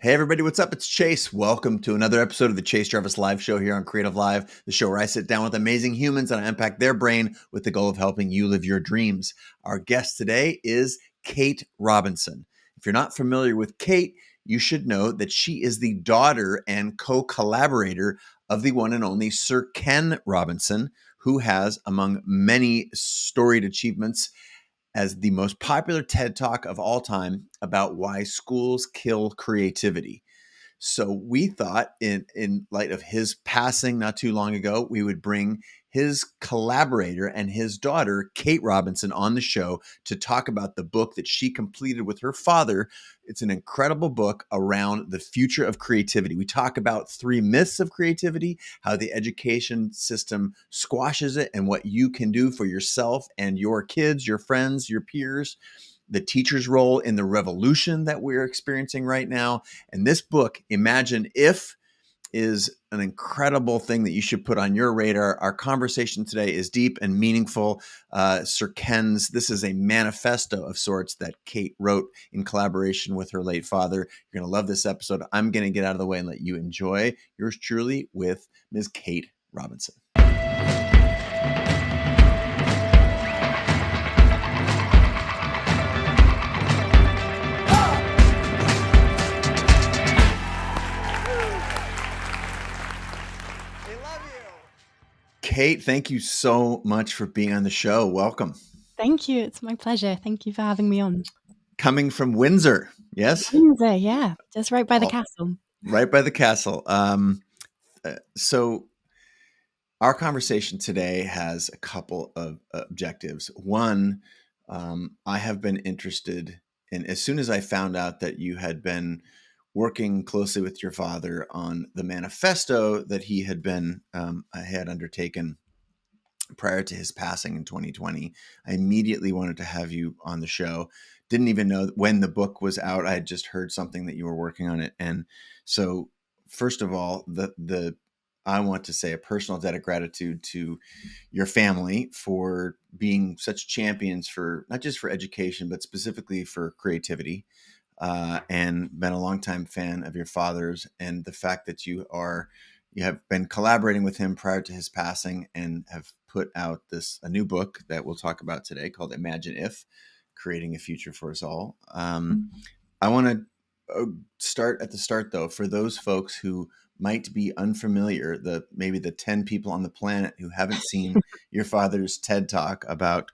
Hey everybody, what's up? It's Chase. Welcome to another episode of the Chase Jarvis Live Show here on Creative Live, the show where I sit down with amazing humans and I unpack their brain with the goal of helping you live your dreams. Our guest today is Kate Robinson. If you're not familiar with Kate, you should know that she is the daughter and co-collaborator of the one and only Sir Ken Robinson, who has, among many storied achievements, as the most popular TED Talk of all time about why schools kill creativity. So we thought in light of his passing not too long ago, we would bring his collaborator and his daughter, Kate Robinson, on the show to talk about the book that she completed with her father. It's an incredible book around the future of creativity. We talk about 3 myths of creativity, how the education system squashes it, and what you can do for yourself and your kids, your friends, your peers, the teacher's role in the revolution that we're experiencing right now. And this book, Imagine If, is an incredible thing that you should put on your radar. Our conversation today is deep and meaningful. Sir Ken's, this is a manifesto of sorts that Kate wrote in collaboration with her late father. You're going to love this episode. I'm going to get out of the way and let you enjoy yours truly with Ms. Kate Robinson. Kate, thank you so much for being on the show. Welcome. Thank you. It's my pleasure. Thank you for having me on. Coming from Windsor, yes? Windsor, yeah, just right by the castle. Right by the castle. So our conversation today has a couple of objectives. One, I have been interested in, as soon as I found out that you had been working closely with your father on the manifesto that he had had undertaken prior to his passing in 2020, I immediately wanted to have you on the show. Didn't even know when the book was out. I had just heard something that you were working on it. And so first of all, I want to say a personal debt of gratitude to your family for being such champions for not just for education, but specifically for creativity. And been a longtime fan of your father's, and the fact that you have been collaborating with him prior to his passing and have put out a new book that we'll talk about today called Imagine If, Creating a Future for Us All. I want to start at the start, though, for those folks who might be unfamiliar, maybe the 10 people on the planet who haven't seen your father's TED Talk about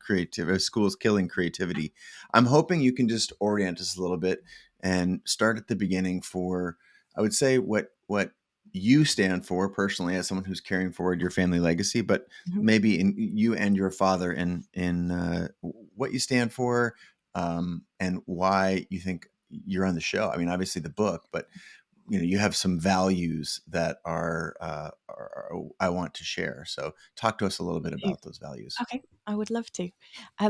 schools killing creativity. I'm hoping you can just orient us a little bit and start at the beginning for, I would say, what you stand for personally as someone who's carrying forward your family legacy, but maybe in you and your father in what you stand for, and why you think you're on the show. I mean, obviously the book, but you have some values that are I want to share. So talk to us a little bit about those values. Okay, I would love to.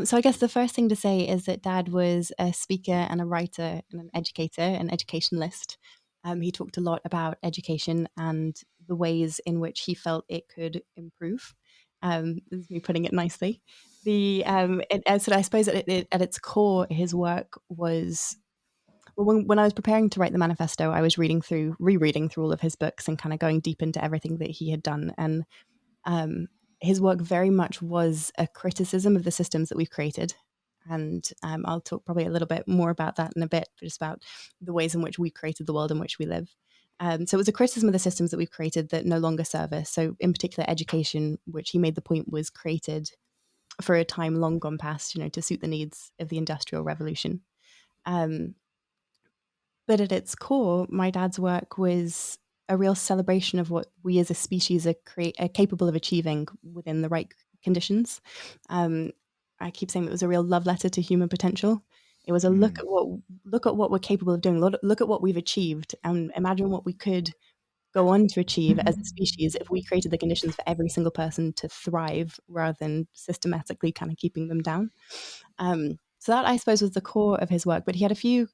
So I guess the first thing to say is that Dad was a speaker and a writer and an educator, an educationalist. He talked a lot about education and the ways in which he felt it could improve. This is me putting it nicely. So I suppose at its core, his work was, well, when I was preparing to write the manifesto, I was rereading through all of his books and kind of going deep into everything that he had done. And his work very much was a criticism of the systems that we've created. And I'll talk probably a little bit more about that in a bit, just about the ways in which we created the world in which we live. So it was a criticism of the systems that we've created that no longer serve us. So in particular, education, which he made the point was created for a time long gone past, to suit the needs of the Industrial Revolution. But at its core, my dad's work was a real celebration of what we as a species are capable of achieving within the right conditions. I keep saying it was a real love letter to human potential. It was a look at what we're capable of doing. Look at what we've achieved, and imagine what we could go on to achieve as a species if we created the conditions for every single person to thrive, rather than systematically kind of keeping them down. So that, I suppose, was the core of his work. But he had a few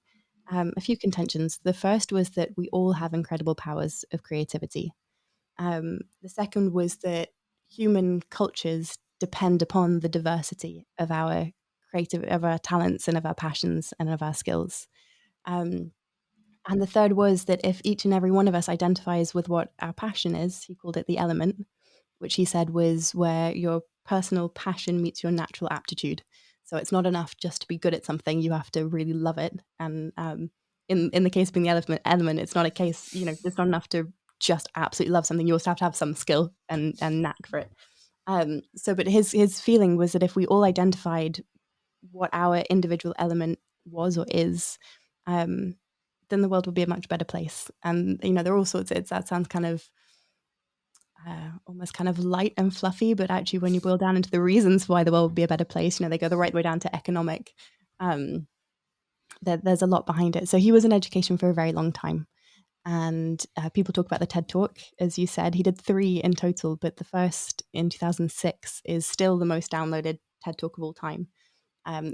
contentions. The first was that we all have incredible powers of creativity. The second was that human cultures depend upon the diversity of our talents and of our passions and of our skills. And the third was that if each and every one of us identifies with what our passion is, he called it the element, which he said was where your personal passion meets your natural aptitude. So it's not enough just to be good at something; you have to really love it. And in the case of being the element, it's not a case, it's not enough to just absolutely love something. You also have to have some skill and knack for it. But his feeling was that if we all identified what our individual element was or is, um, then the world would be a much better place. And there are all sorts. That sounds kind of almost kind of light and fluffy, but actually, when you boil down into the reasons why the world would be a better place, they go the right way down to economic. Um, there's a lot behind it. So he was in education for a very long time. And people talk about the TED Talk, as you said. He did 3 in total, but the first in 2006 is still the most downloaded TED Talk of all time.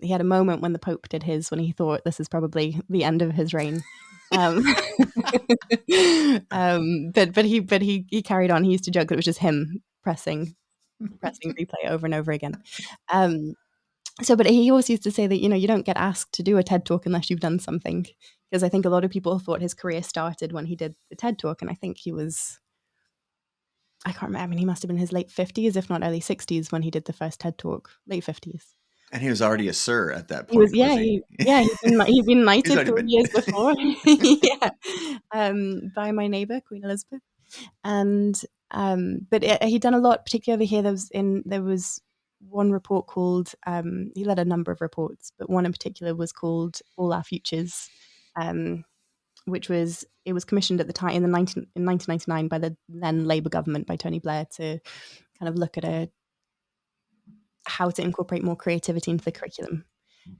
He had a moment when the Pope did his, when he thought this is probably the end of his reign. Um, but he carried on. He used to joke that it was just him pressing replay over and over again. Um, but he always used to say that you don't get asked to do a TED talk unless you've done something. Because I think a lot of people thought his career started when he did the TED talk, and I think I can't remember. I mean, he must have been in his late 50s, if not early 60s, when he did the first TED talk. Late 50s. And he was already a sir at that He was, point, was yeah, he? he'd been He's knighted already 3 been. years before, yeah, by my neighbor, Queen Elizabeth. And but he'd done a lot, particularly over here. There was one report called, he led a number of reports, but one in particular was called All Our Futures, um, which was commissioned at the time in 1999 by the then Labour government, by Tony Blair, to kind of look at how to incorporate more creativity into the curriculum.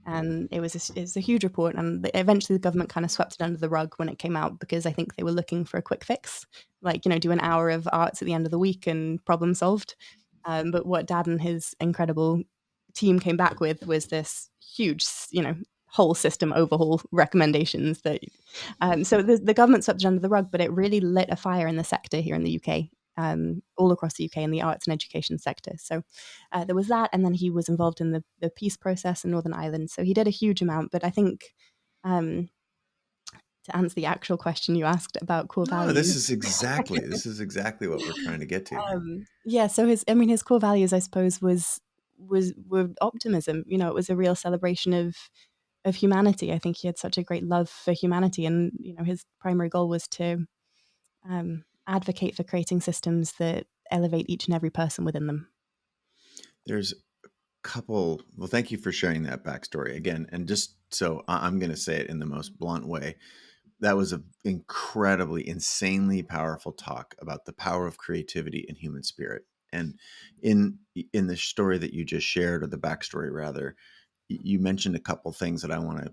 And it was a huge report, and eventually the government kind of swept it under the rug when it came out, because I think they were looking for a quick fix, like do an hour of arts at the end of the week and problem solved. But what Dad and his incredible team came back with was this huge, whole system overhaul recommendations that. So the government swept it under the rug, but it really lit a fire in the sector here in the UK. All across the UK in the arts and education sector. So there was that, and then he was involved in the peace process in Northern Ireland. So he did a huge amount. But I think, um, to answer the actual question you asked about core No, values, this is exactly what we're trying to get to here. yeah. So his core values, I suppose, were optimism. It was a real celebration of humanity. I think he had such a great love for humanity, and his primary goal was to advocate for creating systems that elevate each and every person within them. There's couple well, thank you for sharing that backstory again. And just so I'm going to say it in the most blunt way, that was an incredibly, insanely powerful talk about the power of creativity and human spirit. And in the story that you just shared, or the backstory rather, you mentioned a couple things that I want to,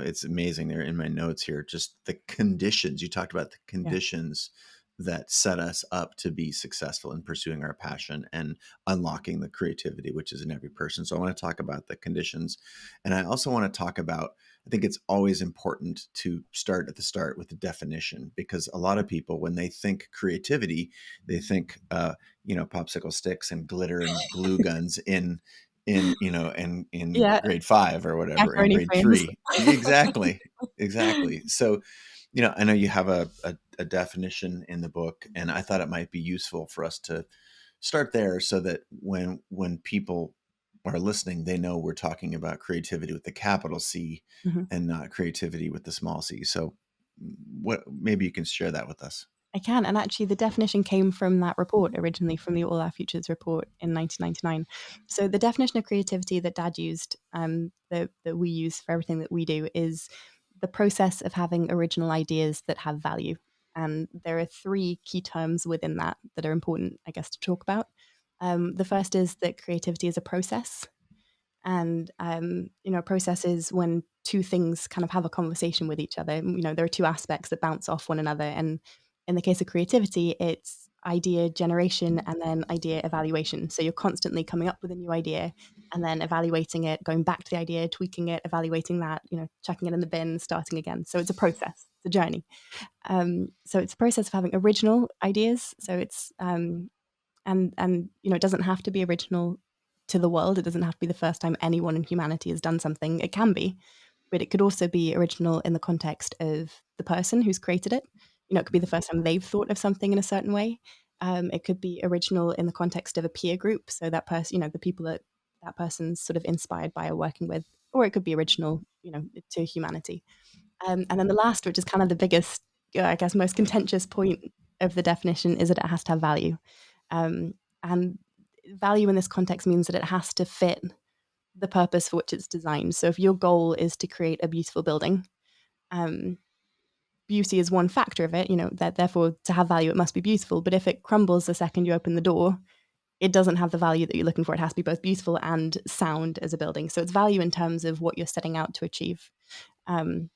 it's amazing. They're in my notes here. Just the conditions you talked about, the Yeah. conditions that set us up to be successful in pursuing our passion and unlocking the creativity which is in every person. So I want to talk about the conditions, and I also want to talk about, I think it's always important to start at the start with the definition, because a lot of people, when they think creativity, they think, popsicle sticks and glitter and glue guns in Yeah, grade 5 or whatever, in macaroni grade frames. 3. Exactly. Exactly. So, I know you have a definition in the book, and I thought it might be useful for us to start there, so that when people are listening, they know we're talking about creativity with the capital C Mhm. and not creativity with the small c. So what, maybe you can share that with us. I can, and actually the definition came from that report originally, from the All Our Futures report in 1999. So the definition of creativity that Dad used, that we use for everything that we do, is the process of having original ideas that have value. And there are 3 key terms within that are important, I guess, to talk about. The first is that creativity is a process. And a process is when 2 things kind of have a conversation with each other. There are 2 aspects that bounce off one another, and in the case of creativity, it's idea generation and then idea evaluation. So you're constantly coming up with a new idea and then evaluating it, going back to the idea, tweaking it, evaluating that, chucking it in the bin, starting again. So it's a process, it's a journey. So it's a process of having original ideas. So it's and it doesn't have to be original to the world. It doesn't have to be the first time anyone in humanity has done something. It can be, but it could also be original in the context of the person who's created it. It could be the first time they've thought of something in a certain way. It could be original in the context of a peer group, so that person, the people that that person's sort of inspired by or working with, or it could be original, to humanity. And then the last, which is kind of the biggest, I guess, most contentious point of the definition, is that it has to have value. And value in this context means that it has to fit the purpose for which it's designed. So if your goal is to create a beautiful building, um, beauty is one factor of it, that therefore to have value, it must be beautiful. But if it crumbles the second you open the door, it doesn't have the value that you're looking for. It has to be both beautiful and sound as a building. So it's value in terms of what you're setting out to achieve. Um,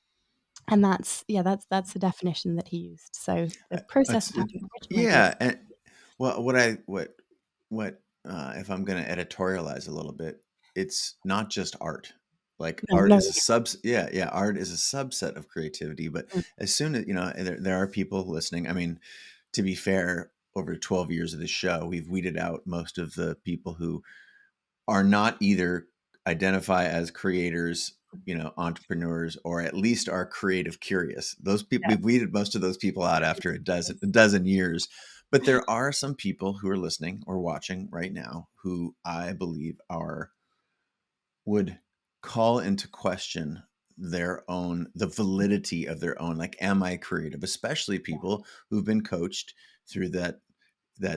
and that's the definition that he used. So the process It's of it, having original ideas. yeah, and well, what if I'm going to editorialize a little bit, it's not just art. Like No, art no, is a yeah, art is a subset of creativity. But mm, as soon as there are people listening. I mean, to be fair, over 12 years of this show, we've weeded out most of the people who are not either identify as creators, entrepreneurs, or at least are creative curious. Those people, yeah, we've weeded most of those people out after a dozen years. But there are some people who are listening or watching right now who I believe would call into question the validity of their own, like, am I creative? Especially people who've been coached through that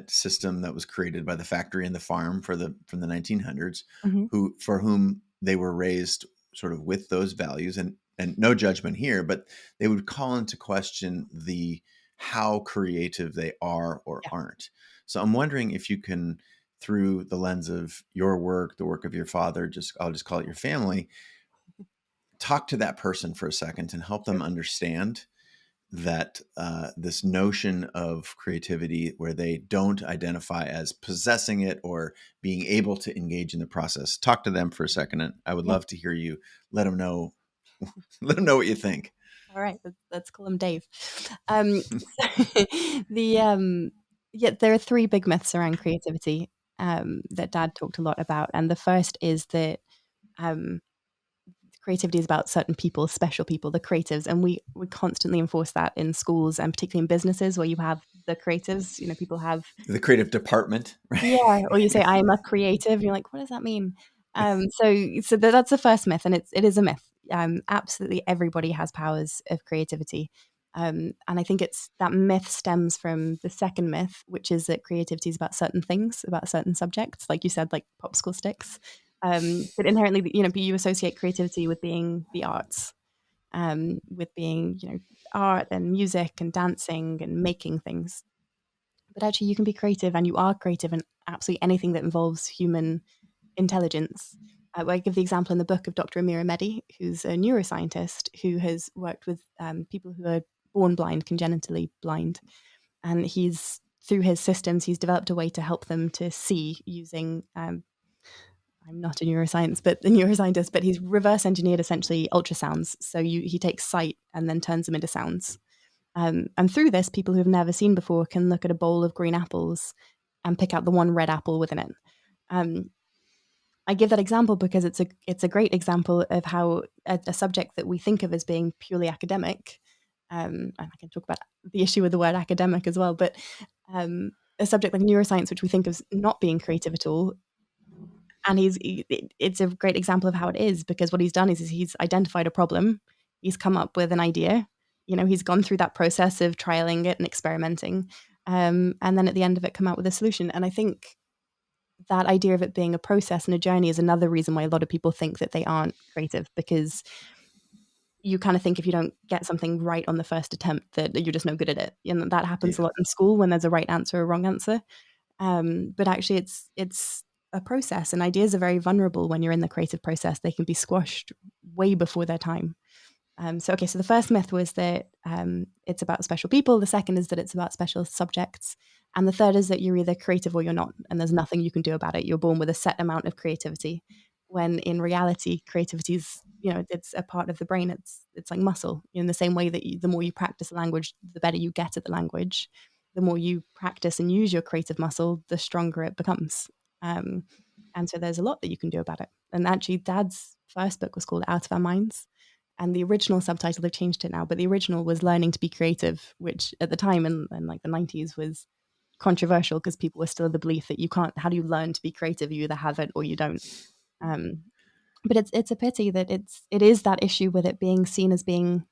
system that was created by the factory and the farm from the 1900s, mhm, for whom they were raised sort of with those values, and no judgment here, but they would call into question the how creative they are or yeah. aren't. So I'm wondering if you can, through the lens of your work, the work of your father, I'll just call it your family, talk to that person for a second and help Sure. them understand that this notion of creativity where they don't identify as possessing it or being able to engage in the process. Talk to them for a second, and I would Yeah. love to hear you let them know let them know what you think. All right. Let's call him Dave. Um, the yeah, there are three big myths around creativity that Dad talked a lot about, and the first is that um, creativity is about certain people, special people, the creatives, and we constantly enforce that in schools and particularly in businesses where you have the creatives. People have. The creative department, right? Yeah, or you say, "I'm a creative," and you're like, "What does that mean?" So that's the first myth, and it is a myth. Absolutely everybody has powers of creativity. And I think it's that myth stems from the second myth, which is that creativity is about certain things, about certain subjects, like you said, like popsicle sticks. But inherently, you associate creativity with being the arts, with being, art and music and dancing and making things. But actually, you can be creative, and you are creative in absolutely anything that involves human intelligence. I give the example in the book of Dr. Amira Mehdi, who's a neuroscientist who has worked with people who are born blind, congenitally blind. And through his systems, he's developed a way to help them to see using, I'm not a neuroscientist, but he's reverse engineered essentially ultrasounds. So he takes sight and then turns them into sounds. And through this, people who've never seen before can look at a bowl of green apples and pick out the one red apple within it. Um, I give that example because it's a great example of how a subject that we think of as being purely academic, and I can talk about the issue with the word academic as well, but a subject like neuroscience, which we think of as not being creative at all, and it's a great example of how it is, because what he's done is he's identified a problem, he's come up with an idea, he's gone through that process of trialing it and experimenting, and then at the end of it, come out with a solution. And I think that idea of it being a process and a journey is another reason why a lot of people think that they aren't creative, because you kind of think if you don't get something right on the first attempt that you're just no good at it. And that happens a Yeah, lot in school when there's a right answer or a wrong answer. But actually, it's a process, and ideas are very vulnerable when you're in the creative process. They can be squashed way before their time. So the first myth was that it's about special people. The second is that it's about special subjects. And the third is that you're either creative or you're not, and there's nothing you can do about it. You're born with a set amount of creativity, when in reality, creativity is, it's a part of the brain. It's like muscle. In the same way that the more you practice a language, the better you get at the language. The more you practice and use your creative muscle, the stronger it becomes. Um, and so there's a lot that you can do about it. And actually, Dad's first book was called Out of Our Minds, And the original subtitle, they've changed it now, but the original was Learning to be Creative, which at the time in like the 90s was controversial because people were still of the belief that you can't, how do you learn to be creative? You either have it or you don't. Um, but it's a pity that it is that issue with it being seen as being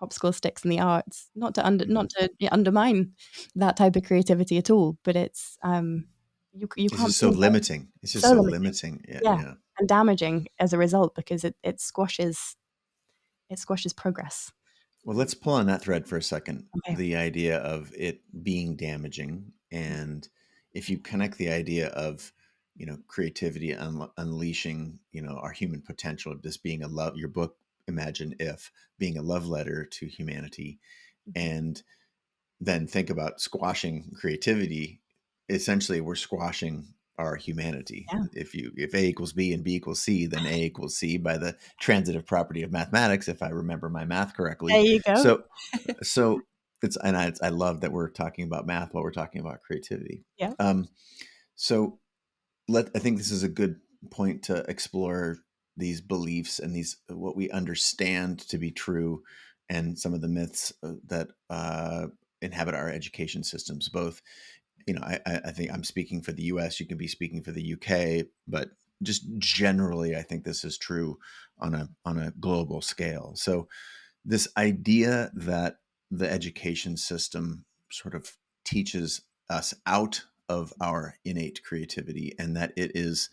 popsicle sticks in the arts, not Mhm. to undermine that type of creativity at all, but it's you It's can't just so pinpoint it. limiting. It's just So so limiting. limiting. Yeah, Yeah, yeah. and damaging as a result because it squashes progress. Well, let's pull on that thread for a second. Okay. The idea of it being damaging, and if you connect the idea of, creativity unleashing, our human potential, this being a love. Your book, Imagine If, being a love letter to humanity, Mhm. and then think about squashing creativity. Essentially, we're squashing our humanity. Yeah. If A equals B and B equals C, then A equals C by the transitive property of mathematics, if I remember my math There correctly. you go. So I love that we're talking about math while we're talking about creativity. Yeah. Um, so I think this is a good point to explore these beliefs and these what we understand to be true, and some of the myths that inhabit our education systems. Both, I think I'm speaking for the U.S. You can be speaking for the UK, but just generally, I think this is true on a global scale. So this idea that the education system sort of teaches us out of our innate creativity, and that it is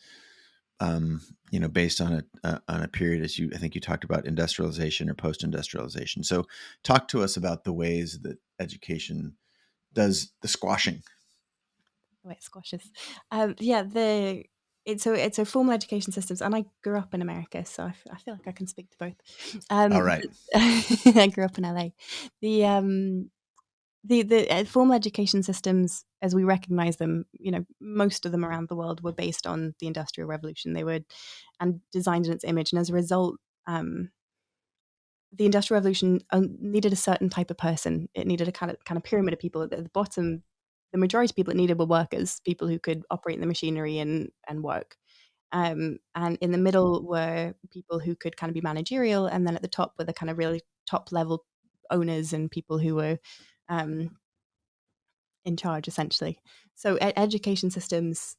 based on a period, as I think you talked about, industrialization or post-industrialization. So talk to us about the ways that education does the squashing. Oh, it squashes. Yeah, it's a formal education systems, and I grew up in America, so I feel like I can speak to both. All right. I grew up in LA. The formal education systems, as we recognize them, most of them around the world were based on the Industrial Revolution. They were and designed in its image, and as a result, um, the Industrial Revolution needed a certain type of person. It needed a kind of pyramid of people. At the bottom, the majority of people it needed were workers, people who could operate the machinery and work. And in the middle were people who could kind of be managerial, and then at the top were the kind of really top level owners and people who were um, in charge, essentially. So education systems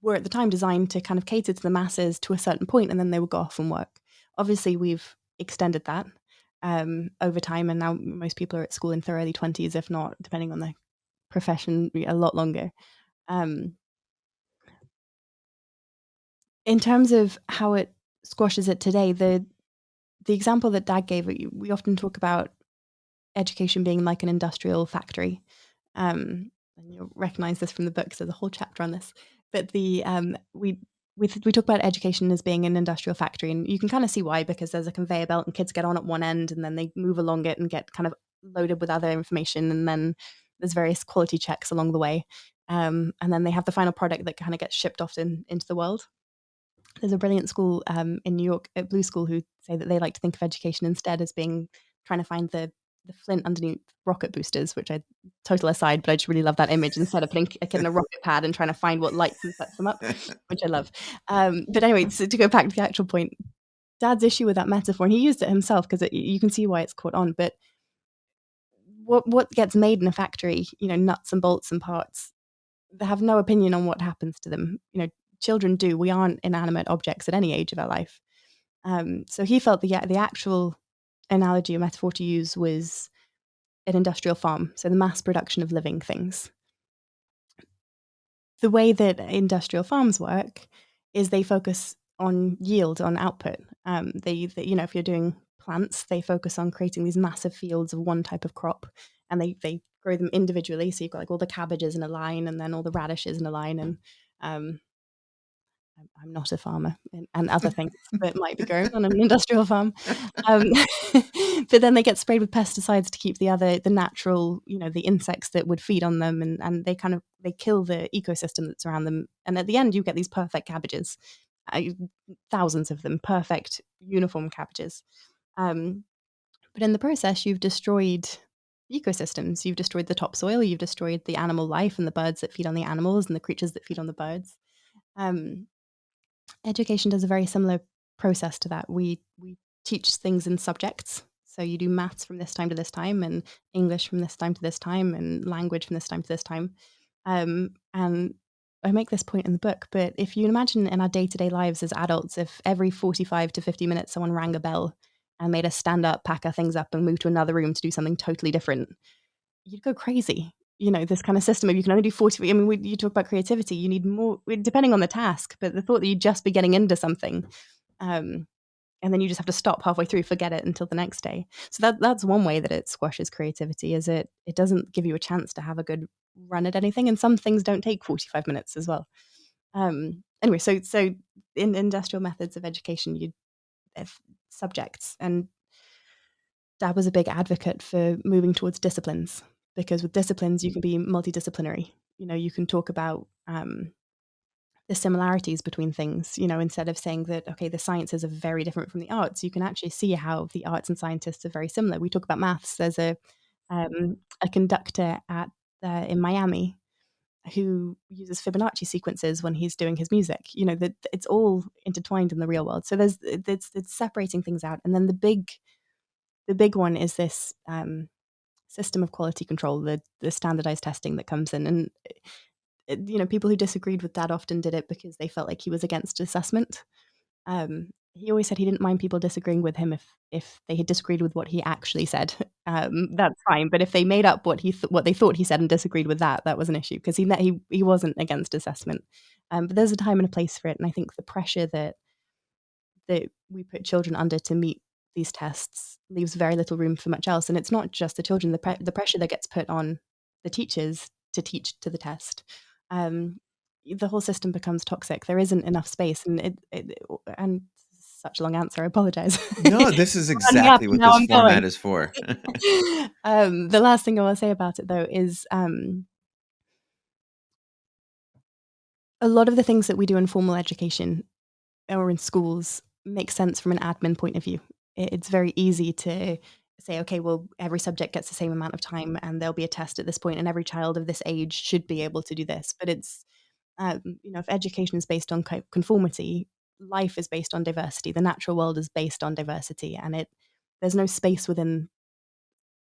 were at the time designed to kind of cater to the masses to a certain point, and then they would go off and work. Obviously, we've extended that over time, and now most people are at school in their early 20s, if not, depending on the profession, a lot longer. Um, in terms of how it squashes it today, the example that Dad gave, we often talk about education being like an industrial factory. And you'll recognize this from the books. There's a whole chapter on this. But we talk about education as being an industrial factory, and you can kind of see why, because there's a conveyor belt, and kids get on at one end, and then they move along it and get kind of loaded with other information, and then there's various quality checks along the way, and then they have the final product that kind of gets shipped off into the world. There's a brilliant school in New York, at Blue School, who say that they like to think of education instead as being trying to find the flint underneath rocket boosters, which I total aside, but I just really love that image. Instead of putting a kid in a rocket pad and trying to find what lights and sets them up, which I love. But anyway, so to go back to the actual point, Dad's issue with that metaphor, and he used it himself because you can see why it's caught on. But what gets made in a factory, nuts and bolts and parts, they have no opinion on what happens to them. Children do. We aren't inanimate objects at any age of our life. So he felt the actual analogy or metaphor to use was an industrial farm, so the mass production of living things. The way that industrial farms work is they focus on yield, on output. If you're doing plants, they focus on creating these massive fields of one type of crop, and they grow them individually. So you've got like all the cabbages in a line, and then all the radishes in a line, and um, I'm not a farmer and other things that might be grown on an industrial farm. Um, but then they get sprayed with pesticides to keep the natural, the insects that would feed on them, and they kill the ecosystem that's around them. And at the end, you get these perfect cabbages, I, thousands of them, perfect uniform cabbages. Um, but in the process, you've destroyed ecosystems. You've destroyed the topsoil. You've destroyed the animal life and the birds that feed on the animals and the creatures that feed on the birds. Um, Education does a very similar process to that. We teach things in subjects. So you do maths from this time to this time, and English from this time to this time, and language from this time to this time. And I make this point in the book, but if you imagine in our day to day lives as adults, if every 45 to 50 minutes someone rang a bell and made us stand up, pack our things up, and move to another room to do something totally different, you'd go crazy. This kind of system of you can only do 40. I mean, you talk about creativity, you need more, depending on the task, but the thought that you'd just be getting into something. Um, and then you just have to stop halfway through, forget it until the next day. So that's one way that it squashes creativity, is it doesn't give you a chance to have a good run at anything, and some things don't take 45 minutes as well. Anyway, so in industrial methods of education, you have subjects, and Dad was a big advocate for moving towards disciplines, because with disciplines you can be multidisciplinary. You can talk about the similarities between things, instead of saying that, okay, the sciences are very different from the arts, you can actually see how the arts and scientists are very similar. We talk about maths. There's a conductor in Miami who uses Fibonacci sequences when he's doing his music. That it's all intertwined in the real world. So it's separating things out. And then the big one is this system of quality control, the standardized testing that comes in. And people who disagreed with Dad often did it because they felt like he was against assessment. He always said he didn't mind people disagreeing with him if they had disagreed with what he actually said. That's fine. But if they made up what they thought he said and disagreed with that was an issue, because he wasn't against assessment. But there's a time and a place for it, and I think the pressure that we put children under to meet these tests leaves very little room for much else. And it's not just the children; the pressure that gets put on the teachers to teach to the test. Um, the whole system becomes toxic. There isn't enough space, and such a long answer. I apologize. No, this is Running up, exactly and what now this I'm going. format is for. The last thing I will say about it, though, is a lot of the things that we do in formal education or in schools make sense from an admin point of view. It's very easy to say, okay, well, every subject gets the same amount of time, and there'll be a test at this point, and every child of this age should be able to do this. But if education is based on conformity, life is based on diversity. The natural world is based on diversity, and there's no space within.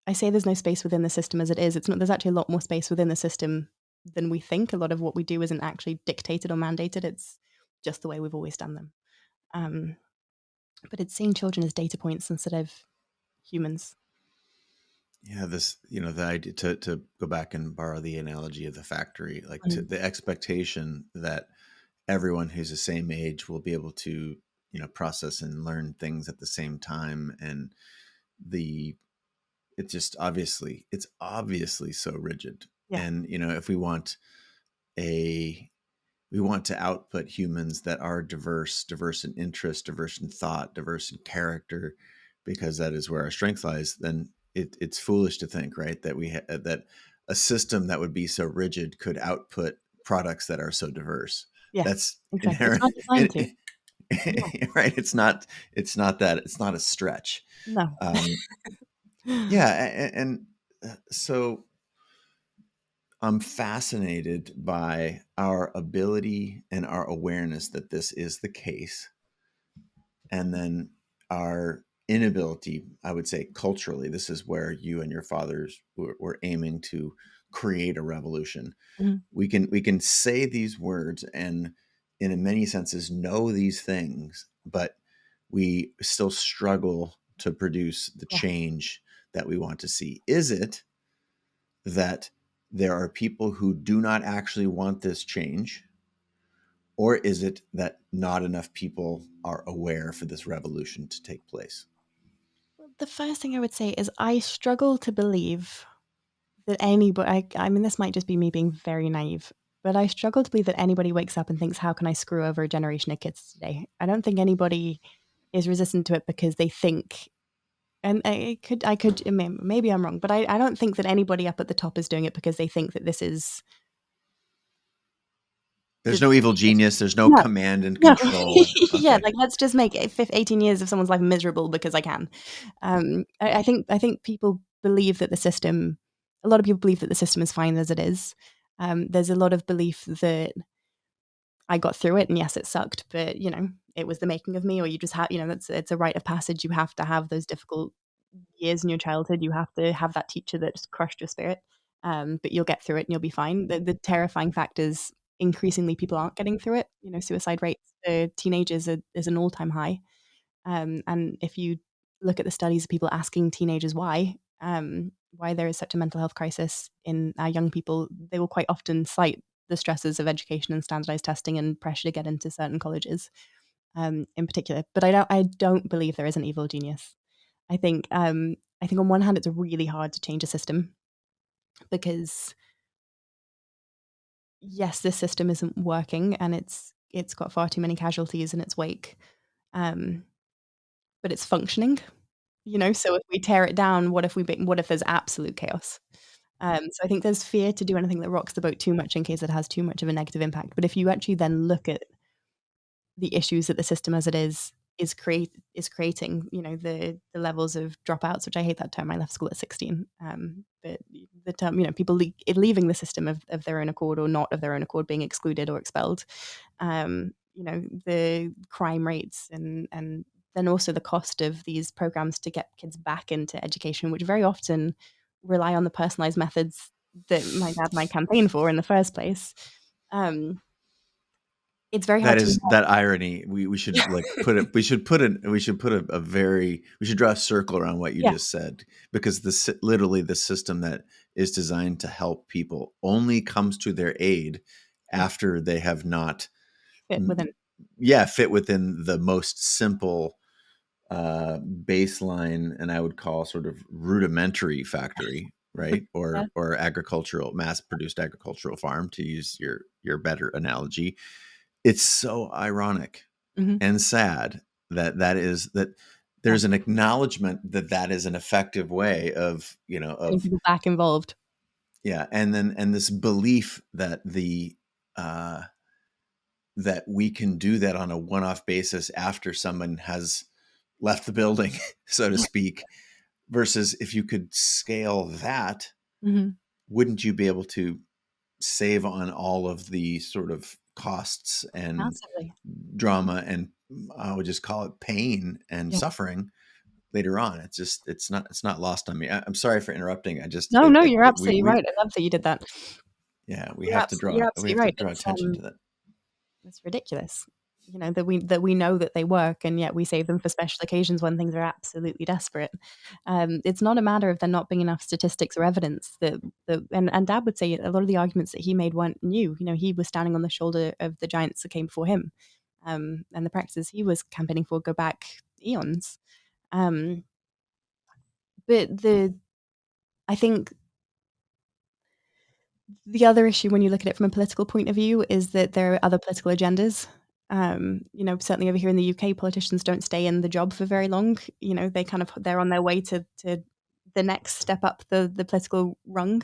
I say there's no space within the system as it is. It's not. There's actually a lot more space within the system than we think. A lot of what we do isn't actually dictated or mandated. It's just the way we've always done them. Um, but it's seeing children as data points instead of humans. Yeah, the idea, to go back and borrow the analogy of the factory, like Mm. the expectation that everyone who's the same age will be able to, process and learn things at the same time. And the it's obviously so rigid. Yeah, And, if a we want to output humans that are diverse in interest, diverse in thought, diverse in character, because that is where our strength lies. Then it's foolish to think, right, that that a system that would be so rigid could output products that are so diverse. yeah, That's exactly. It's inherent, not designed to. No, right? It's not that. It's not a stretch. no. Um, yeah, and so I'm fascinated by our ability and our awareness that this is the case, and then our inability, I would say, culturally. This is where you and your fathers were aiming to create a revolution. Mhm. We can say these words and, in many senses, know these things, but we still struggle to produce the Yeah. change that we want to see. Is it that there are people who do not actually want this change? Or is it that not enough people are aware for this revolution to take place? The first thing I would say is I struggle to believe that anybody, I mean, this might just be me being very naive, but I struggle to believe that anybody wakes up and thinks, how can I screw over a generation of kids today? I don't think anybody is resistant to it because they think, and maybe I'm wrong, but I don't think that anybody up at the top is doing it because they think that this is There's the no evil future. genius. There's no No, command and no. control. Yeah, Okay. like, let's just make 18 years of someone's life miserable because I can. I think people believe that the system a lot of people believe that the system is fine as it is. There's a lot of belief that I got through it, and yes, it sucked, but it was the making of me. Or you just have, it's a rite of passage. You have to have those difficult years in your childhood. You have to have that teacher that just crushed your spirit. But you'll get through it and you'll be fine. The terrifying fact is increasingly people aren't getting through it. Suicide rates for teenagers is an all-time high. And if you look at the studies of people asking teenagers why there is such a mental health crisis in our young people, they will quite often cite the stresses of education and standardized testing and pressure to get into certain colleges, in particular. But I don't believe there is an evil genius. I think on one hand it's really hard to change a system because yes, this system isn't working and it's got far too many casualties in its wake. Um, but it's functioning. So if we tear it down, what if there's absolute chaos? So I think there's fear to do anything that rocks the boat too much in case it has too much of a negative impact. But if you actually then look at the issues that the system as it is creating, the levels of dropouts, which I hate that term. I left school at 16. But the term, people leaving the system of their own accord or not of their own accord, being excluded or expelled. The crime rates and then also the cost of these programs to get kids back into education, which very often rely on the personalized methods that my dad and I campaigned for in the first place. Um, it's very That hard to is that irony. We should like put it. We should draw a circle around what you yeah, just said, because literally the system that is designed to help people only comes to their aid yeah, after they have not, fit within. fit within the most simple baseline, and I would call sort of rudimentary factory, right? Yeah. Or agricultural, mass produced agricultural farm, to use your better analogy. It's so ironic Mhm. and sad that Yeah, there's an acknowledgement that that is an effective way of, getting of, people back involved. yeah, and this belief that uh that we can do that on a one-off basis after someone has left the building, so to Yeah. speak, versus if you could scale that, Mhm. wouldn't you be able to save on all of the sort of costs and Massively. drama and, I would just call it pain and Yeah. suffering later on? It's not lost on me. I'm sorry for interrupting. I just No, no, you're it absolutely right. I love that you did that. yeah, You're we absolutely have to right. draw attention to that. It's ridiculous. That we know that they work, and yet we save them for special occasions when things are absolutely desperate. It's not a matter of there not being enough statistics or evidence and Dad would say a lot of the arguments that he made weren't new. He was standing on the shoulder of the giants that came before him, and the practices he was campaigning for go back eons. Um, but I think the other issue when you look at it from a political point of view is that there are other political agendas. Certainly over here in the UK, politicians don't stay in the job for very long. They're on their way to the next step up the political rung.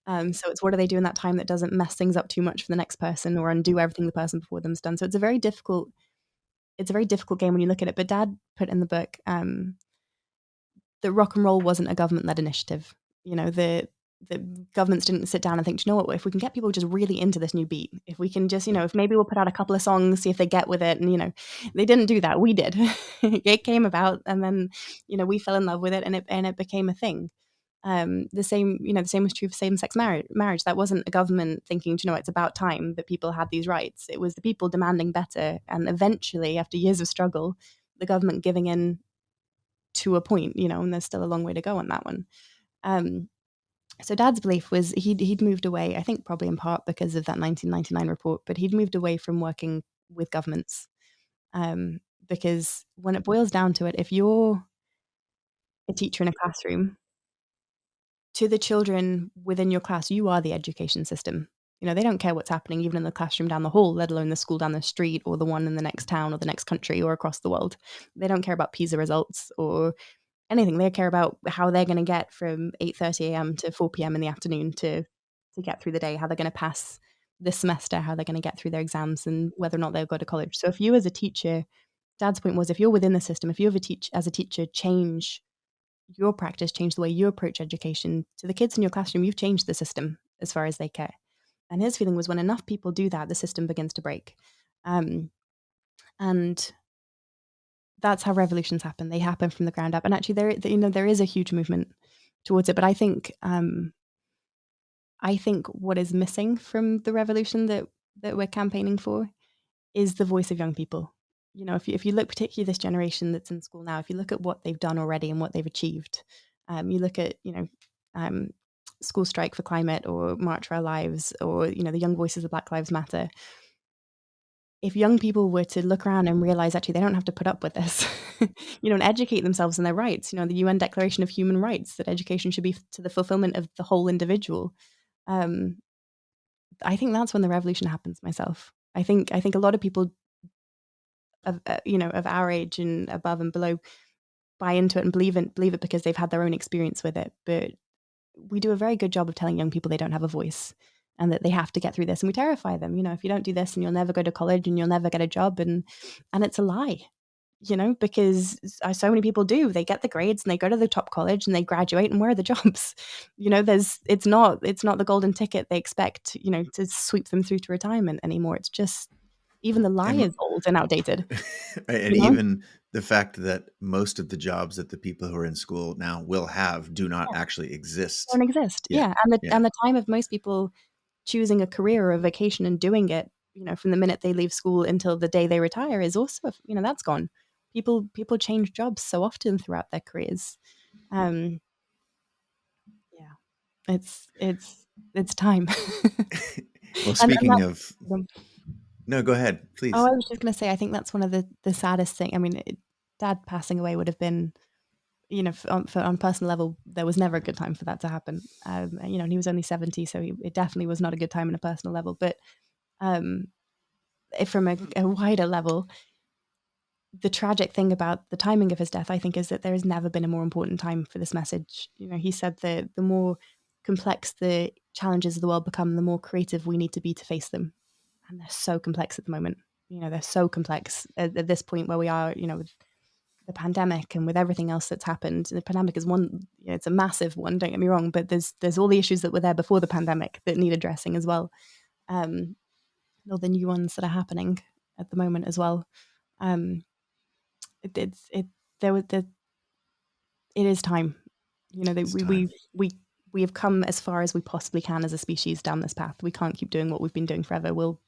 So it's what do they do in that time that doesn't mess things up too much for the next person or undo everything the person before them's done. So it's a very difficult game when you look at it. But Dad put in the book that rock and roll wasn't a government-led initiative. The governments didn't sit down and think, "Do you know what? If we can get people just really into this new beat, if we can just, if maybe we'll put out a couple of songs, see if they get with it." And they didn't do that. We did. It came about, and then we fell in love with it, and it became a thing. The same was true for same-sex marriage. That wasn't a government thinking, "Do you know, it's about time that people had these rights." It was the people demanding better, and eventually, after years of struggle, the government giving in to a point, and there's still a long way to go on that one. Um, so Dad's belief was he'd moved away, I think probably in part because of that 1999 report, but he'd moved away from working with governments, um, because when it boils down to it, if you're a teacher in a classroom, to the children within your class, you are the education system. They don't care what's happening even in the classroom down the hall, let alone the school down the street or the one in the next town or the next country or across the world. They don't care about PISA results or anything. They care about how they're going to get from 8:30 a.m. to 4 p.m. in the afternoon to get through the day, how they're going to pass this semester, how they're going to get through their exams, and whether or not they'll go to college. So if you as a teacher, Dad's point was if you're within the system, if you have as a teacher change your practice, change the way you approach education to the kids in your classroom, you've changed the system as far as they care. And his feeling was when enough people do that, the system begins to break. Um, and that's how revolutions happen. They happen from the ground up. And actually, there is a huge movement towards it. But I think what is missing from the revolution that we're campaigning for is the voice of young people. If you look particularly this generation that's in school now, if you look at what they've done already and what they've achieved, you look at um, school strike for climate or March for Our Lives or the young voices of Black Lives Matter. If young people were to look around and realize actually they don't have to put up with this, and educate themselves in their rights, the UN Declaration of Human Rights that education should be to the fulfillment of the whole individual. Um, I think that's when the revolution happens. Myself, I think a lot of people of our age and above and below buy into it and believe it because they've had their own experience with it. But we do a very good job of telling young people they don't have a voice and that they have to get through this, and we terrify them. If you don't do this, and you'll never go to college, and you'll never get a job, and it's a lie. Because so many people do. They get the grades and they go to the top college and they graduate, and where are the jobs? There's it's not the golden ticket they expect, to sweep them through to retirement anymore. It's just even the lie And is old and outdated, and you know? even the fact that most of the jobs that the people who are in school now will have do not actually exist Don't exist. yet. Yeah, and the Yeah. and the time of most people choosing a career or a vocation and doing it, from the minute they leave school until the day they retire is also, that's gone. People change jobs so often throughout their careers. Um, yeah, it's time. Well, And speaking of, that's no, go ahead, oh, please. I was just gonna say, I think that's one of the saddest thing. I mean, dad passing away would have been, on a personal level, there was never a good time for that to happen. And he was only 70, so it definitely was not a good time on a personal level. But um, from a wider level, the tragic thing about the timing of his death, I think, is that there has never been a more important time for this message. He said that the more complex the challenges of the world become, the more creative we need to be to face them. And they're so complex at the moment. They're so complex at this point where we are, with the pandemic and with everything else that's happened. The pandemic is one, it's a massive one, don't get me wrong, but there's all the issues that were there before the pandemic that need addressing as well. Um, all the new ones that are happening at the moment as well. Um, it, it's it there was the it is time. That It's time. we have come as far as we possibly can as a species down this path. We can't keep doing what we've been doing forever. We'll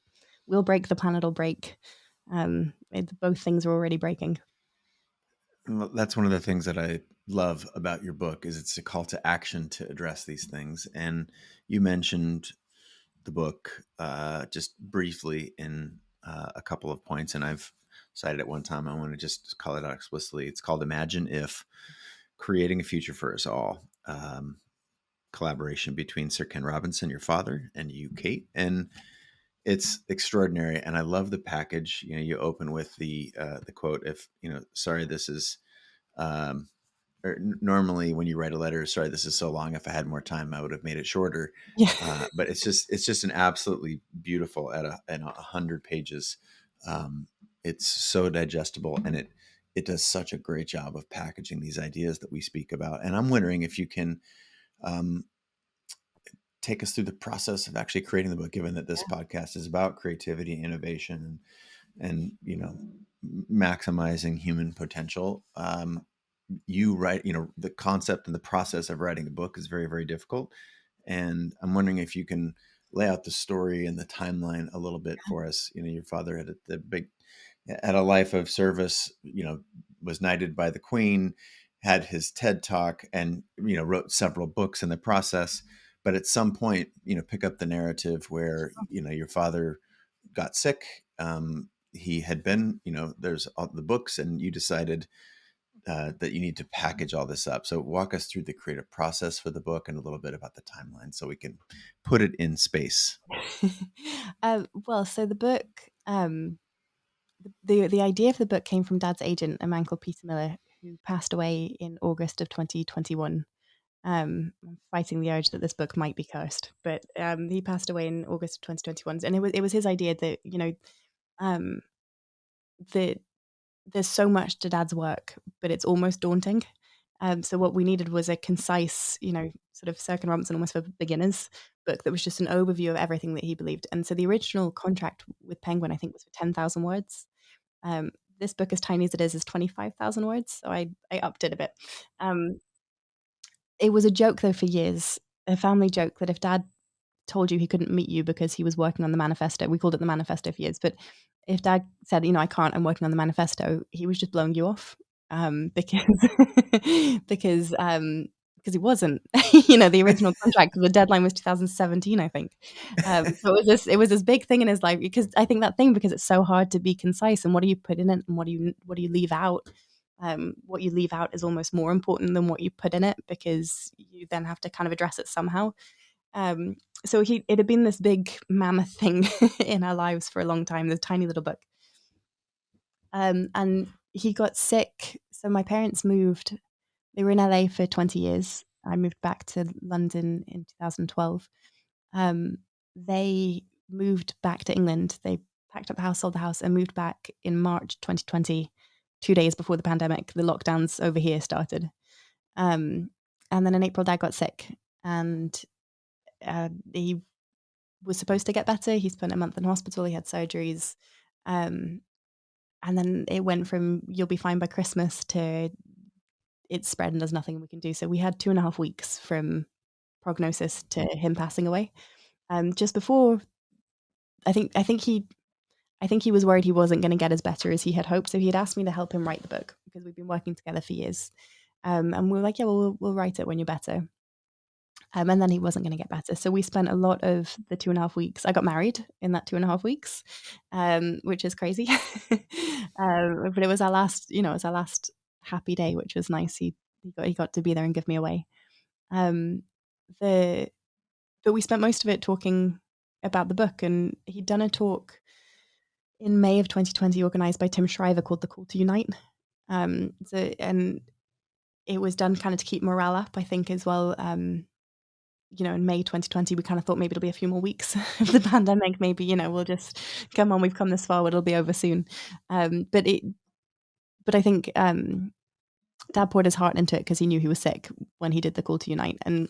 break, the planet will break. Both things are already breaking. Well, that's one of the things that I love about your book is it's a call to action to address these things. And you mentioned the book just briefly in a couple of points, and I've cited it one time. I want to just call it out explicitly. It's called Imagine If, Creating a Future for Us All. Collaboration between Sir Ken Robinson, your father, and you, Kate. And it's extraordinary. And I love the package. You open with the quote, if, sorry, this is, um, or normally when you write a letter, sorry, this is so long. If I had more time, I would have made it shorter. Yeah. But it's just an absolutely beautiful at 100 pages. It's so digestible, and it does such a great job of packaging these ideas that we speak about. And I'm wondering if you can um, take us through the process of actually creating the book, given that this podcast is about creativity, innovation, and maximizing human potential. You write, the concept and the process of writing a book is very, very difficult. And I'm wondering if you can lay out the story and the timeline a little bit for us. Your father had a life of service, was knighted by the Queen, had his TED talk, and, wrote several books in the process. But at some point, pick up the narrative where, your father got sick. He had been, there's all the books, and you decided that you need to package all this up. So walk us through the creative process for the book and a little bit about the timeline so we can put it in space. Well, so the book, the idea for the book came from Dad's agent, a man called Peter Miller, who passed away in August of 2021. I'm fighting the urge that this book might be cursed, but he passed away in August of 2021, and it was his idea that um, that there's so much to Dad's work, but it's almost daunting. So what we needed was a concise, sort of Sir Ken Robinson almost for beginners book that was just an overview of everything that he believed. And so the original contract with Penguin, I think, was for 10,000 words. Um, this book, as tiny as it is 25,000 words. So I upped it a bit. Um, it was a joke though for years, a family joke that if Dad told you he couldn't meet you because he was working on the manifesto, we called it the manifesto for years. But if Dad said, I can't, I'm working on the manifesto, he was just blowing you off, because because because he wasn't. The original contract, the deadline was 2017, I think. So it was this big thing in his life, because I think that thing, because it's so hard to be concise, and what do you put in it, and what do you leave out? What you leave out is almost more important than what you put in it, because you then have to kind of address it somehow. Um, so it had been this big mammoth thing in our lives for a long time, this tiny little book. And he got sick. So my parents moved. They were in LA for 20 years. I moved back to London in 2012. They moved back to England. They packed up the house, sold the house, and moved back in March 2020, 2 days before the pandemic, the lockdowns over here started. And then in April, Dad got sick, and he was supposed to get better. He spent a month in hospital. He had surgeries. Um, and then it went from "you'll be fine by Christmas" to "it's spread and there's nothing we can do." So we had 2.5 weeks from prognosis to him passing away. Just before, I think he was worried he wasn't going to get as better as he had hoped. So he had asked me to help him write the book, because we've been working together for years. And we were like, yeah, well, we'll write it when you're better. And then he wasn't going to get better. So we spent a lot of the 2.5 weeks. I got married in that 2.5 weeks, which is crazy. But it was our last, it was our last happy day, which was nice. He got to be there and give me away. Um, the but we spent most of it talking about the book, and he'd done a talk in May of 2020 organized by Tim Shriver called "The Call to Unite." And it was done kind of to keep morale up, I think, as well. In May 2020, we kind of thought maybe it'll be a few more weeks of the pandemic. Maybe, we'll just come on, we've come this far, it'll be over soon. But I think Dad poured his heart into it, because he knew he was sick when he did the Call to Unite. And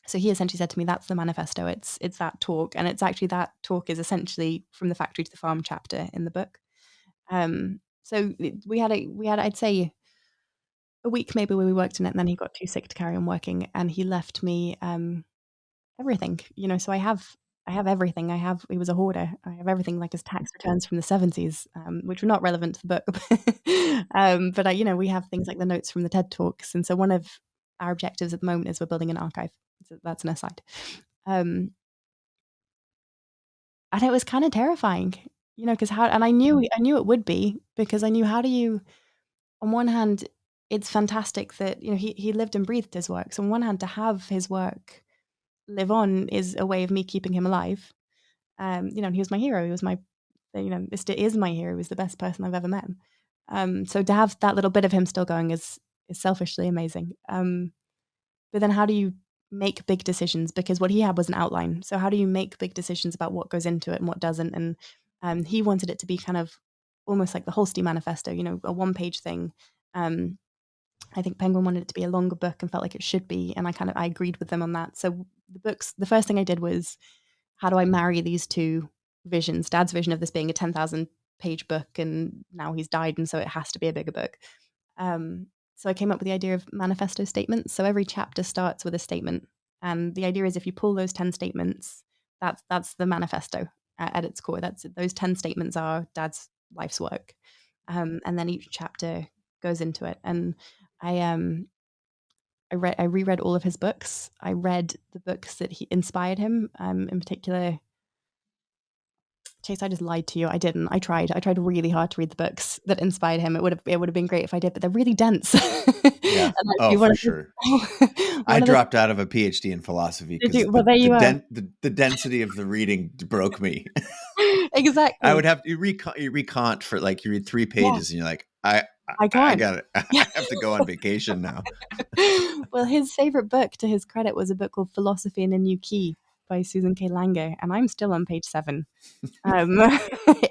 so he essentially said to me, that's the manifesto. It's that talk. And it's actually, that talk is essentially from the factory to the farm chapter in the book. So we had, I'd say, a week maybe where we worked in it, and then he got too sick to carry on working, and he left me everything. So I have everything. He was a hoarder. I have everything, like his tax returns from the 70s, which were not relevant to the book. But we have things like the notes from the TED Talks. And so one of our objectives at the moment is we're building an archive. So that's an aside. And it was kind of terrifying, because and I knew it would be, because I knew, how do you, on one hand, it's fantastic that, he lived and breathed his work. So on one hand, to have his work live on is a way of me keeping him alive. And he was my hero. He was this is my hero. He was the best person I've ever met. So to have that little bit of him still going is selfishly amazing. But then how do you make big decisions? Because what he had was an outline. So how do you make big decisions about what goes into it and what doesn't? And he wanted it to be kind of almost like the Holstein Manifesto, a one-page thing. I think Penguin wanted it to be a longer book and felt like it should be, and I agreed with them on that. So the first thing I did was, how do I marry these two visions? Dad's vision of this being a 10,000 page book, and now he's died, and so it has to be a bigger book. So I came up with the idea of manifesto statements. So every chapter starts with a statement, and the idea is, if you pull those 10 statements, that's the manifesto at its core. Those 10 statements are Dad's life's work, and then each chapter goes into it. And I reread all of his books. I read the books that he inspired him. In particular, Chase, I just lied to you. I didn't. I tried. I tried really hard to read the books that inspired him. It would have been great if I did, but they're really dense. Yeah. And Oh, for sure. I one of the dropped out of a PhD in philosophy did because you? Well, there you are. the density of the reading broke me. I Exactly. would have to recont for, like, you read 3 Yeah, pages and you're like, I I got it. I have to go on vacation now. can't. Well, his favorite book, to his credit, was a book called Philosophy in a New Key. by Susan K. Langer, and I'm still on page 7. Um,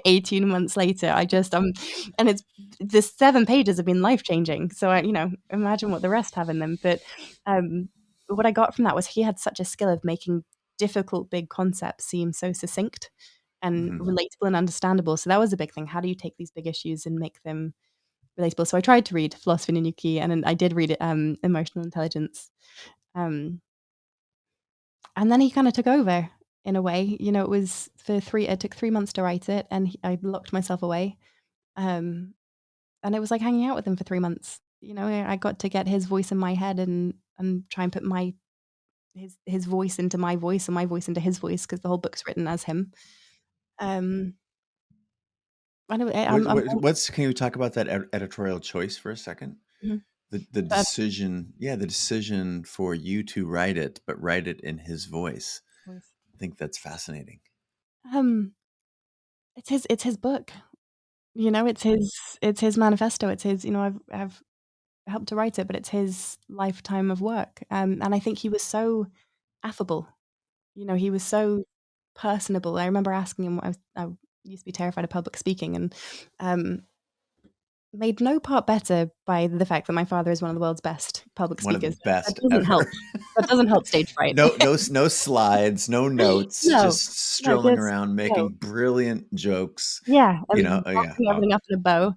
18 months later, and it's the 7 pages have been life changing. So imagine what the rest have in them. But what I got from that was he had such a skill of making difficult big concepts seem so succinct and Mhm. relatable and understandable. So that was a big thing. How do you take these big issues and make them relatable? So I tried to read Philosophy in a New Key, and then I did read it, Emotional Intelligence. Um, and then he kind of took over in a way. It took 3 months to write it, and I locked myself away. Um, and it was like hanging out with him for 3 months. I got to get his voice in my head and try and put his voice into my voice and my voice into his voice because the whole book's written as him. Um, anyway, Can you talk about that editorial choice for a second? Mhm. The But decision, yeah, the decision for you to write it, but write it in his voice. voice. I think that's fascinating. Um, it's his book. It's his manifesto. It's his. I've helped to write it, but it's his lifetime of work. And I think he was so affable. He was so personable. I remember asking him. I used to be terrified of public speaking, and um, made no part better by the fact that my father is one of the world's best public One of the speakers. That best doesn't help. ever. That doesn't help stage fright. No slides, no notes, No, just no, strolling just around go. making brilliant jokes. Yeah, and Oh yeah. wrapping Oh, everything up in a bow.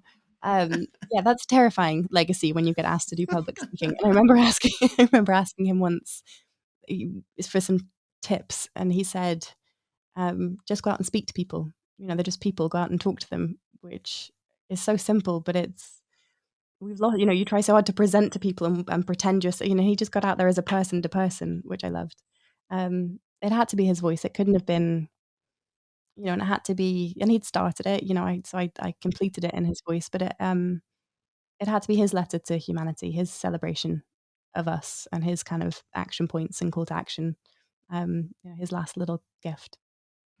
Yeah, that's a terrifying legacy when you get asked to do public speaking. And I remember asking I remember asking him once, for some tips, and he said, "Just go out and speak to people. They're just people. Go out and talk to them," which is so simple, but we've lost. You try so hard to present to people and pretend you're. He just got out there as a person to person, which I loved. It had to be his voice. It couldn't have been. And it had to be, and he'd started it. I completed it in his voice, but it had to be his letter to humanity, his celebration of us, and his kind of action points and call to action. His last little gift.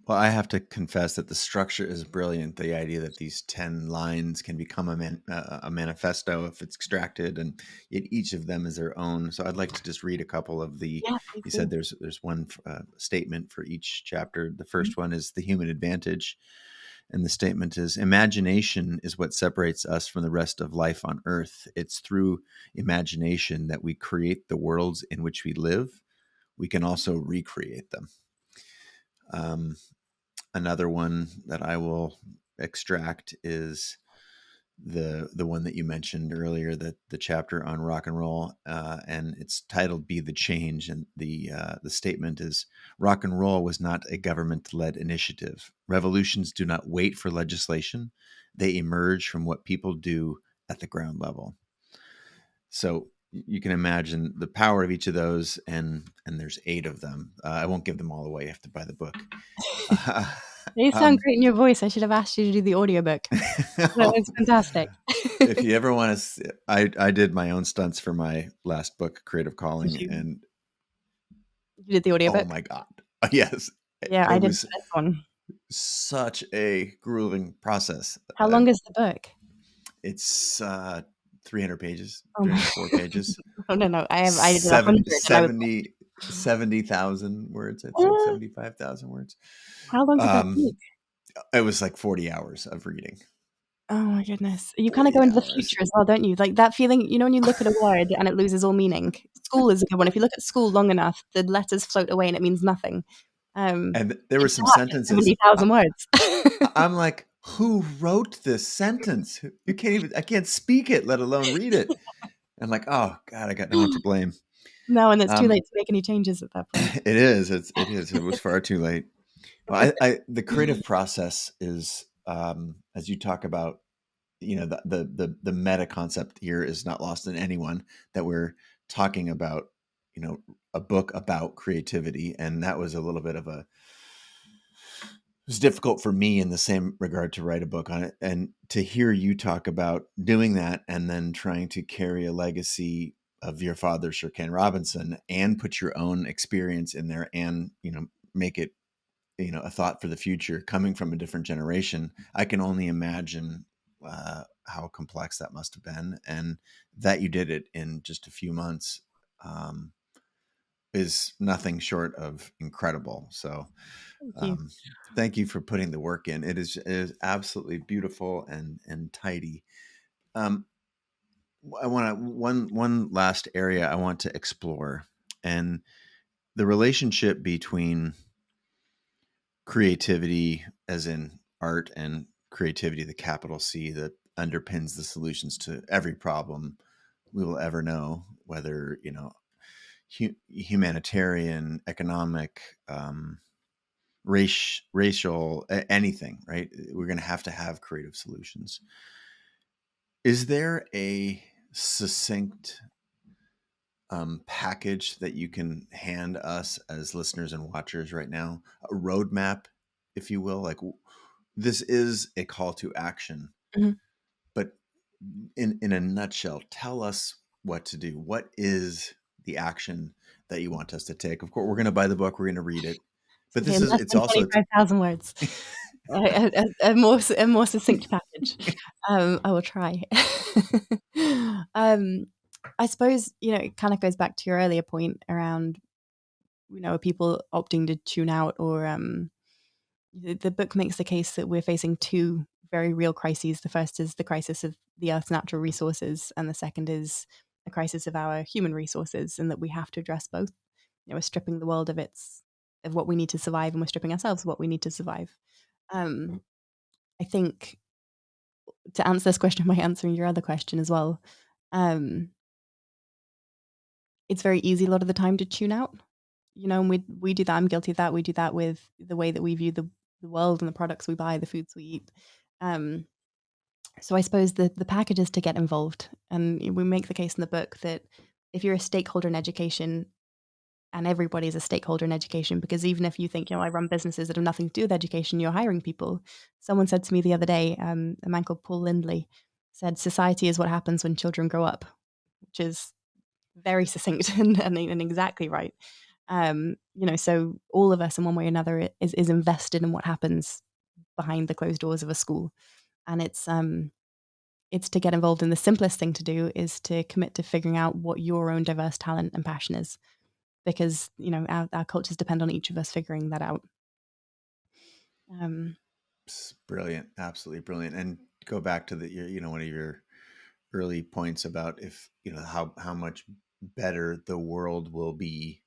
well, I have to confess that the structure is brilliant. The idea that these 10 lines can become a manifesto if it's extracted, and each of them is their own. So I'd like to just read a couple of the. Yeah, please You said do. there's one statement for each chapter. The Mhm. first one is the human advantage, and the statement is: imagination is what separates us from the rest of life on Earth. It's through imagination that we create the worlds in which we live. We can also recreate them. Um, Another one that I will extract is the one that you mentioned earlier, that the chapter on rock and roll, and it's titled "Be the Change." And the statement is: rock and roll was not a government-led initiative. Revolutions do not wait for legislation; they emerge from what people do at the ground level. So you can imagine the power of each of those, and there's 8 of them. I won't give them all away. You have to buy the book. Uh, You sound um, great in your voice. I should have asked you to do the audiobook. That was fantastic. if you ever want to, I did my own stunts for my last book, Creative Did Calling, you and you did the oh audiobook? my god, yes, Yeah, it I did was for this one. such a grueling process. How long is the book? It's 300 pages, Oh my 304 pages, Oh, no. I did seven 100 and I was seventy 70,000 words. I think like, 75,000 words. how long did that Um, take? it was like 40 hours of reading. Oh my goodness. You kinda go 40 into the hours. future as well, don't you? Like, that feeling when you look at a word and it loses all meaning? School is a good one. If you look at school long enough, the letters float away and it means nothing. And there were It's some that for sentences 70,000 words. I'm like, who wrote this sentence? You can't even, I can't speak it, let alone read it. I'm like, oh God, I got no one to blame. No, and it's too Um, late to make any changes at that point. it is, it is, it was far too late. Well, the creative process is, as you talk about, the meta concept here is not lost in anyone, that we're talking about, you know, a book about creativity. And that was a little bit of a, it was difficult for me in the same regard to write a book on it, and to hear you talk about doing that and then trying to carry a legacy of your father, Sir Ken Robinson, and put your own experience in there, and make it a thought for the future coming from a different generation. I can only imagine how complex that must have been, and that you did it in just a few months. um, is nothing short of incredible. So Thank you. um, thank you for putting the work in. It is absolutely beautiful and tidy. Um, I want to one last area I want to explore, and the relationship between creativity, as in art, and creativity, the capital C, that underpins the solutions to every problem we will ever know, whether humanitarian, economic, racial, anything. Right? We're going to have creative solutions. Is there a succinct package that you can hand us as listeners and watchers right now, a roadmap, if you will? Like, this is a call to action, Mhm. but in a nutshell, tell us what to do. What is the action that you want us to take? Of course, we're going to buy the book, we're going to read it, but Okay, in less it's than also, 25,000 words. A more succinct package. I will try. um, I suppose, it kind of goes back to your earlier point around, are people opting to tune out, or the book makes the case that we're facing two very real crises. The first is the crisis of the Earth's natural resources, and the second is a crisis of our human resources, and that we have to address both. We're stripping the world of what we need to survive, and we're stripping ourselves of what we need to survive. Um, I think, to answer this question by answering your other question as well, um, it's very easy a lot of the time to tune out. And we do that. I'm guilty of that. We do that with the way that we view the world and the products we buy, the foods we eat. Um, so I suppose the package is to get involved, and we make the case in the book that if you're a stakeholder in education, and everybody's a stakeholder in education, because even if you think, I run businesses that have nothing to do with education, you're hiring people. Someone said to me the other day, a man called Paul Lindley said, society is what happens when children grow up, which is very succinct and exactly right. So all of us in one way or another is invested in what happens behind the closed doors of a school. And it's to get involved. And the simplest thing to do is to commit to figuring out what your own diverse talent and passion is, because our cultures depend on each of us figuring that out. Um, brilliant, absolutely brilliant. And go back to one of your early points about, if how much better the world will be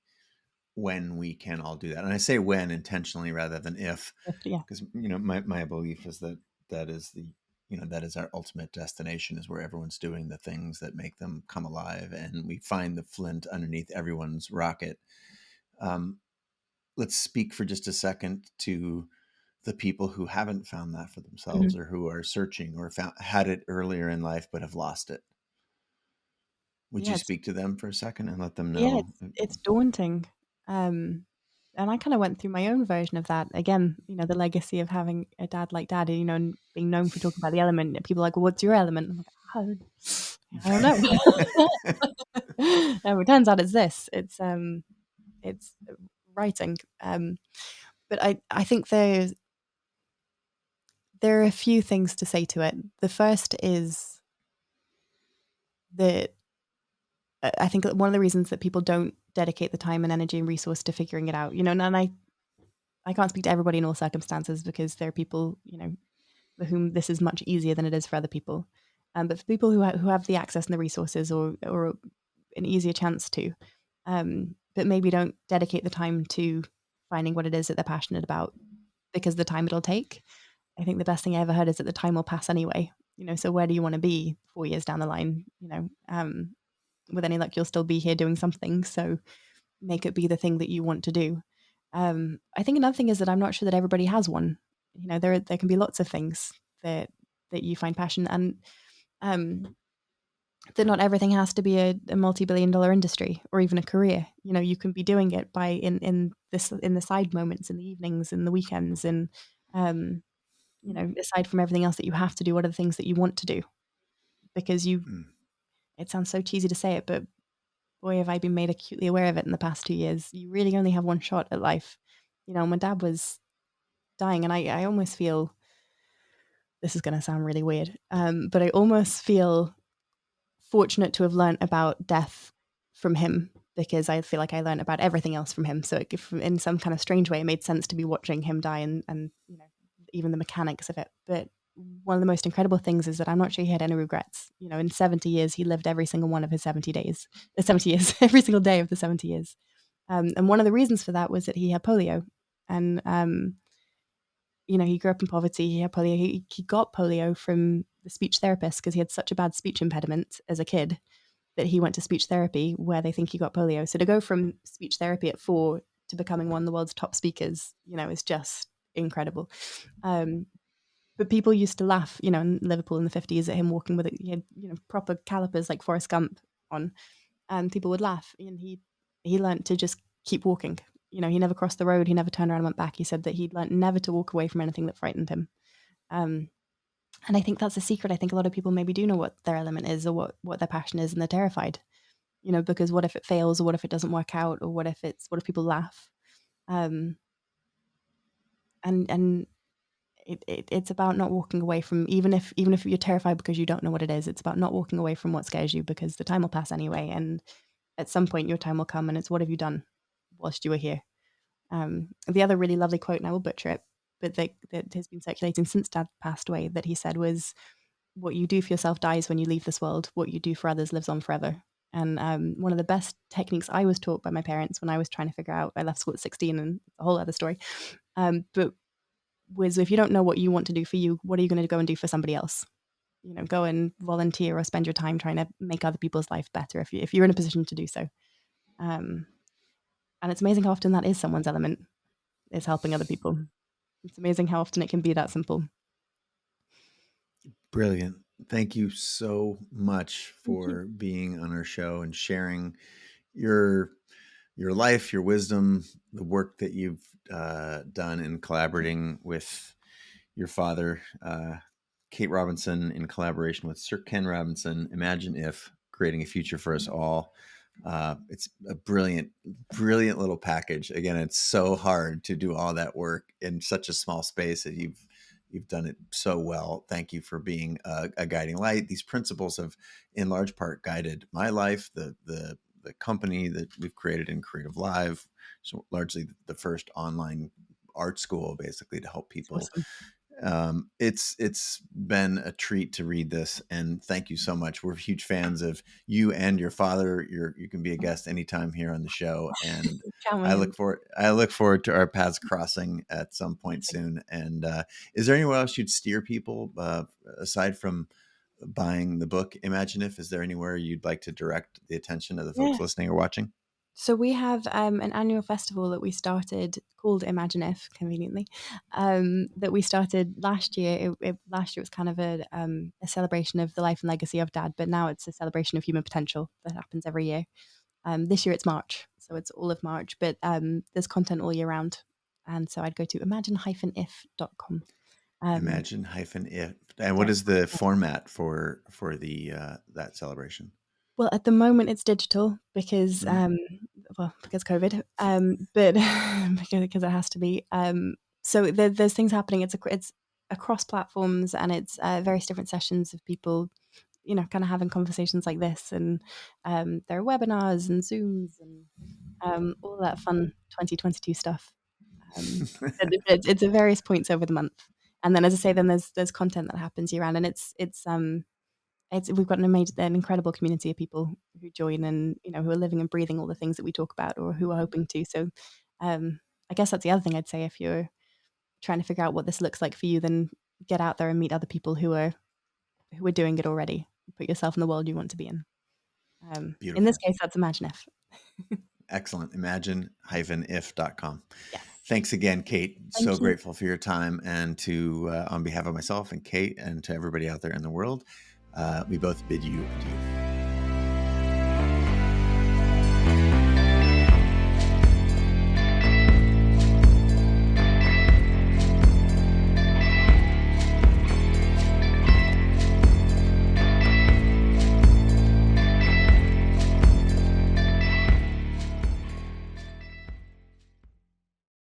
when we can all do that. And I say when intentionally rather than if, yeah. because my belief is that that is the that is our ultimate destination, is where everyone's doing the things that make them come alive, and we find the flint underneath everyone's rocket. um, let's speak for just a second to the people who haven't found that for themselves, Mhm. or who are searching, or had it earlier in life but have lost it. Would you Yeah, speak to them for a second and let them yeah, know? it's daunting. Um, and I kind of went through my own version of that. Again, the legacy of having a dad like dad, and being known for talking about the element. People are like, well, what's your element? I'm like, I don't know. It turns out it's this. It's writing. But I think there are a few things to say to it. The first is that I think that one of the reasons that people don't dedicate the time and energy and resource to figuring it out, and I can't speak to everybody in all circumstances, because there are people, for whom this is much easier than it is for other people. But for people who have the access and the resources, or an easier chance to, but maybe don't dedicate the time to finding what it is that they're passionate about, because the time it'll take. I think the best thing I ever heard is that the time will pass anyway. So where do you want to be 4 years down the line? With any luck, you'll still be here doing something. So make it be the thing that you want to do. I think another thing is that I'm not sure that everybody has one. There can be lots of things that you find passion, and um, that not everything has to be a multi-billion-dollar industry or even a career. You can be doing it by in the side moments, in the evenings, in the weekends, and um, aside from everything else that you have to do, what are the things that you want to do? Because Mm. it sounds so cheesy to say it, but boy, have I been made acutely aware of it in the past 2 years. You really only have one shot at life. My dad was dying, and I almost feel this is going to sound really weird, but I almost feel fortunate to have learnt about death from him, because I feel like I learned about everything else from him. So in some kind of strange way, it made sense to be watching him die, and even the mechanics of it. But one of the most incredible things is that I'm not sure he had any regrets. In 70 years, he lived every single one of his 70 days, 70 years, every single day of the 70 years. And one of the reasons for that was that he had polio. And, he grew up in poverty. He had polio. He got polio from the speech therapist because he had such a bad speech impediment as a kid that he went to speech therapy where they think he got polio. So to go from speech therapy at 4 to becoming one of the world's top speakers, is just incredible. But people used to laugh, in Liverpool in the 50s at him walking with it. He had, proper calipers like Forrest Gump on, and people would laugh. And he learned to just keep walking. He never crossed the road. He never turned around and went back. He said that he'd learned never to walk away from anything that frightened him. And I think that's a secret. I think a lot of people maybe do know what their element is or what their passion is, and they're terrified. Because what if it fails, or what if it doesn't work out, or what if people laugh? And it's about not walking away from, even if you're terrified because you don't know what it is. It's about not walking away from what scares you, because the time will pass anyway, and at some point your time will come, and it's what have you done whilst you were here. The other really lovely quote, and I will butcher it, but that has been circulating since Dad passed away, that he said was, "What you do for yourself dies when you leave this world. What you do for others lives on forever." And one of the best techniques I was taught by my parents when I was trying to figure out, I left school at 16, and it's a whole other story. But was, if you don't know what you want to do for you, what are you going to go and do for somebody else? Go and volunteer or spend your time trying to make other people's life better if you're in a position to do so. And it's amazing how often that is someone's element, is helping other people. It's amazing how often it can be that simple. Brilliant. Thank you so much Thank you. for being on our show and sharing your life, your wisdom, the work that you've done in collaborating with your father, Kate Robinson, in collaboration with Sir Ken Robinson. Imagine If, creating a future for us all. It's a brilliant little package. Again, it's so hard to do all that work in such a small space, that you've done it so well. Thank you for being a guiding light. These principles have, in large part, guided my life, the company that we've created in Creative Live, so largely the first online art school, basically, to help It's people. awesome. It's been a treat to read this, and thank you so much. We're huge fans of you and your father. You can be a guest anytime here on the show, and Can't I wait. look forward to our paths crossing at some point Amazing. soon. And is there anywhere else you'd steer people, aside from buying the book Imagine If? Is there anywhere you'd like to direct the attention of the Yeah. folks listening or watching? So we have an annual festival that we started called Imagine If, conveniently, that we started last year. Last year it was kind of a celebration of the life and legacy of Dad, but now it's a celebration of human potential that happens every year. This year it's March, so it's all of March, but there's content all year round. And so I'd go to imagine-if.com. Imagine hyphen if. And what Yeah. is the format for the that celebration? Well, at the moment it's digital because, Mhm. because COVID, but because it has to be. So there's things happening. It's across platforms, and it's various different sessions of people, kind of having conversations like this, and there are webinars and Zooms and all that fun 2022 stuff. It's at various points over the month, and then, as I say, then there's content that happens year round, and we've got an incredible community of people who join, and who are living and breathing all the things that we talk about, or who are hoping to. So, I guess that's the other thing I'd say. If you're trying to figure out what this looks like for you, then get out there and meet other people who are doing it already. Put yourself in the world you want to be in. In this Beautiful. case, that's Imagine If. Excellent. Imagine-if.com. Yes. Thanks again, Kate. So Thank you. grateful for your time, and to on behalf of myself and Kate, and to everybody out there in the world, we both bid you adieu.